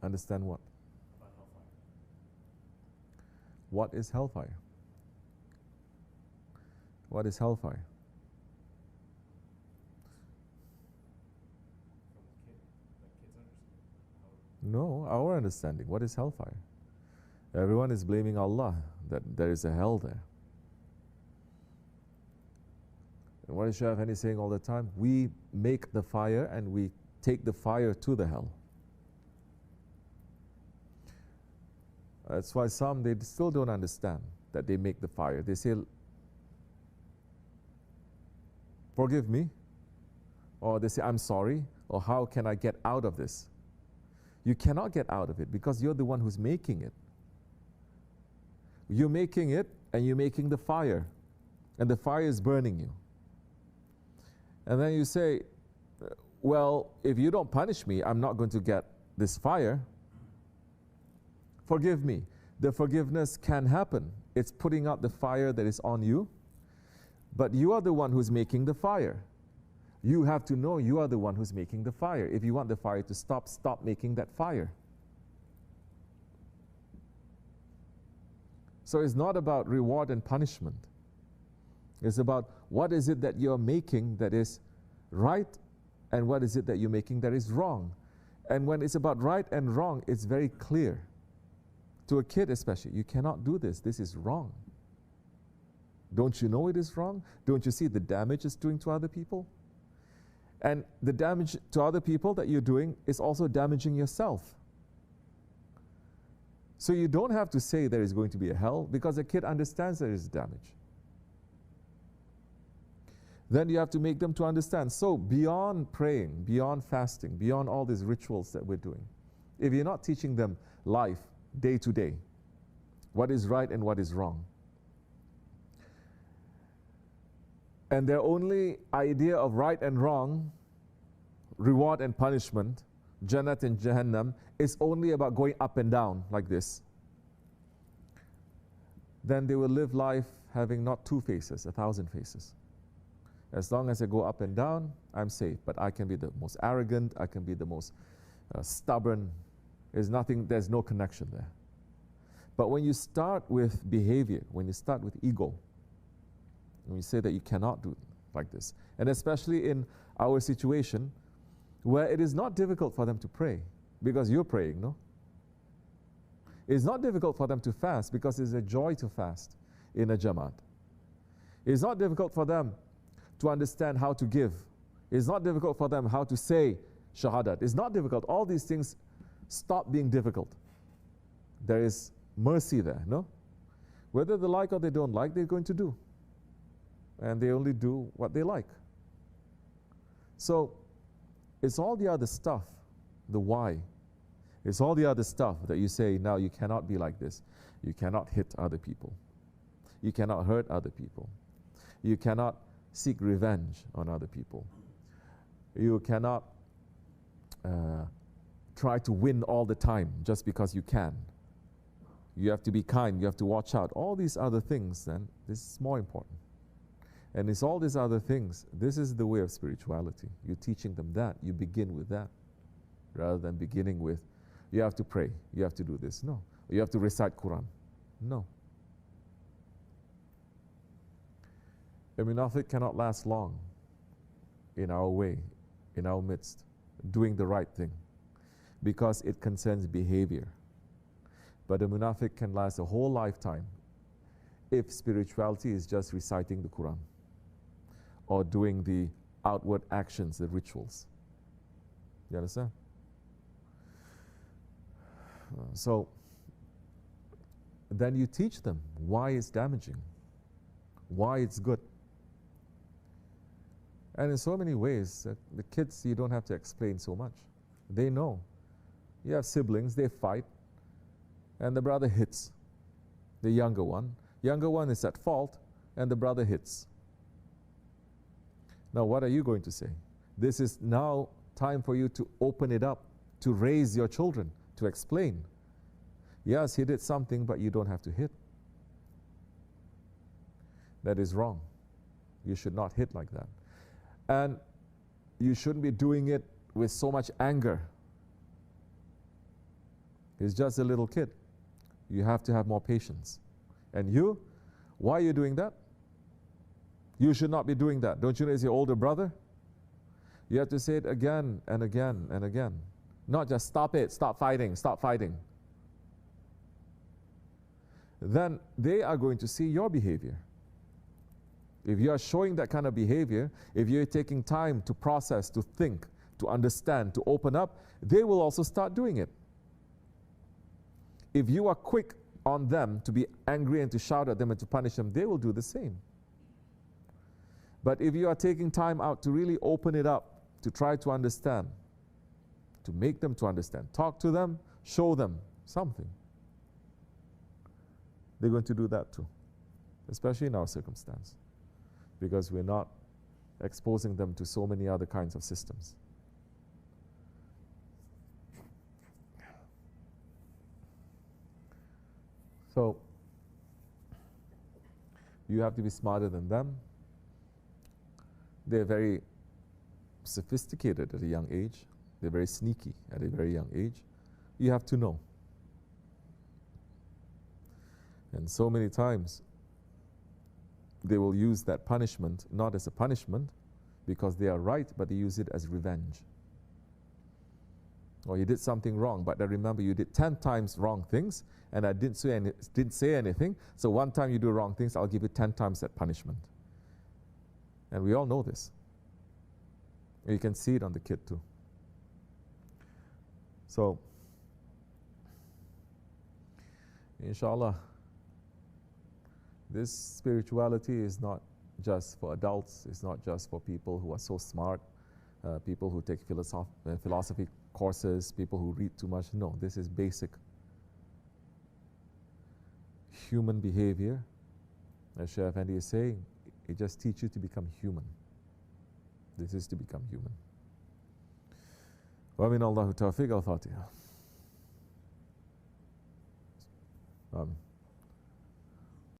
Understand what? About hellfire. What is hellfire? What is hellfire? From the kid, like kids understand. No, our understanding. What is hellfire? Everyone is blaming Allah that there is a hell there. And what is Shaykh Afendi saying all the time? We make the fire and we take the fire to the hell. That's why some, they still don't understand that they make the fire. They say, forgive me, or they say, I'm sorry, or how can I get out of this? You cannot get out of it because you're the one who's making it. You're making it and you're making the fire, and the fire is burning you. And then you say, well, if you don't punish me, I'm not going to get this fire. Forgive me. The forgiveness can happen. It's putting out the fire that is on you, but you are the one who's making the fire. You have to know you are the one who's making the fire. If you want the fire to stop, stop making that fire. So it's not about reward and punishment. It's about what is it that you're making that is right, and what is it that you're making that is wrong. And when it's about right and wrong, it's very clear. To a kid especially, you cannot do this. This is wrong. Don't you know it is wrong? Don't you see the damage it's doing to other people? And the damage to other people that you're doing is also damaging yourself. So you don't have to say there is going to be a hell, because a kid understands there is damage. Then you have to make them to understand. So beyond praying, beyond fasting, beyond all these rituals that we're doing, if you're not teaching them life day to day, what is right and what is wrong, and their only idea of right and wrong, reward and punishment, Jannat and Jahannam, is only about going up and down like this, then they will live life having not 2 faces, 1,000 faces. As long as I go up and down, I'm safe. But I can be the most arrogant, I can be the most stubborn. There's no connection there. But when you start with behavior, when you start with ego, when you say that you cannot do like this, and especially in our situation, where it is not difficult for them to pray, because you're praying, no? It's not difficult for them to fast, because it's a joy to fast in a Jamaat. It's not difficult for them to understand how to give. It's not difficult for them how to say Shahadat. It's not difficult. All these things stop being difficult. There is mercy there, no? Whether they like or they don't like, they're going to do. And they only do what they like. So, it's all the other stuff, the why. It's all the other stuff that you say, now you cannot be like this. You cannot hit other people. You cannot hurt other people. You cannot seek revenge on other people. You cannot try to win all the time just because you can. You have to be kind, you have to watch out. All these other things, then, this is more important. And it's all these other things. This is the way of spirituality. You're teaching them that. You begin with that, rather than beginning with, you have to pray, you have to do this. No. You have to recite Quran. No. A munafiq cannot last long in our way, in our midst, doing the right thing, because it concerns behavior. But a munafiq can last a whole lifetime if spirituality is just reciting the Quran or doing the outward actions, the rituals. You understand? So then you teach them why it's damaging, why it's good. And in so many ways, the kids, you don't have to explain so much. They know. You have siblings, they fight, and the brother hits the younger one. Younger one is at fault, and the brother hits. Now, what are you going to say? This is now time for you to open it up, to raise your children, to explain. Yes, he did something, but you don't have to hit. That is wrong. You should not hit like that. And you shouldn't be doing it with so much anger. He's just a little kid. You have to have more patience. And you, why are you doing that? You should not be doing that. Don't you know it's your older brother? You have to say it again and again and again. Not just stop it, stop fighting, stop fighting. Then they are going to see your behavior. If you are showing that kind of behavior, if you're taking time to process, to think, to understand, to open up, they will also start doing it. If you are quick on them to be angry and to shout at them and to punish them, they will do the same. But if you are taking time out to really open it up, to try to understand, to make them to understand, talk to them, show them something, they're going to do that too, especially in our circumstance, because we're not exposing them to so many other kinds of systems. So, you have to be smarter than them. They're very sophisticated at a young age. They're very sneaky at a very young age. You have to know. And so many times, they will use that punishment not as a punishment because they are right, but they use it as revenge. Or you did something wrong, but I remember you did 10 times wrong things, and I didn't say anything, so one time you do wrong things, I'll give you 10 times that punishment. And we all know this. And you can see it on the kid too. So, inshallah, this spirituality is not just for adults, it's not just for people who are so smart, people who take philosophy courses, people who read too much. No, this is basic human behavior. As Shaykh Effendi is saying, it just teaches you to become human. This is to become human. Wa min Allahu tawfiq al-Fatiha. Amen.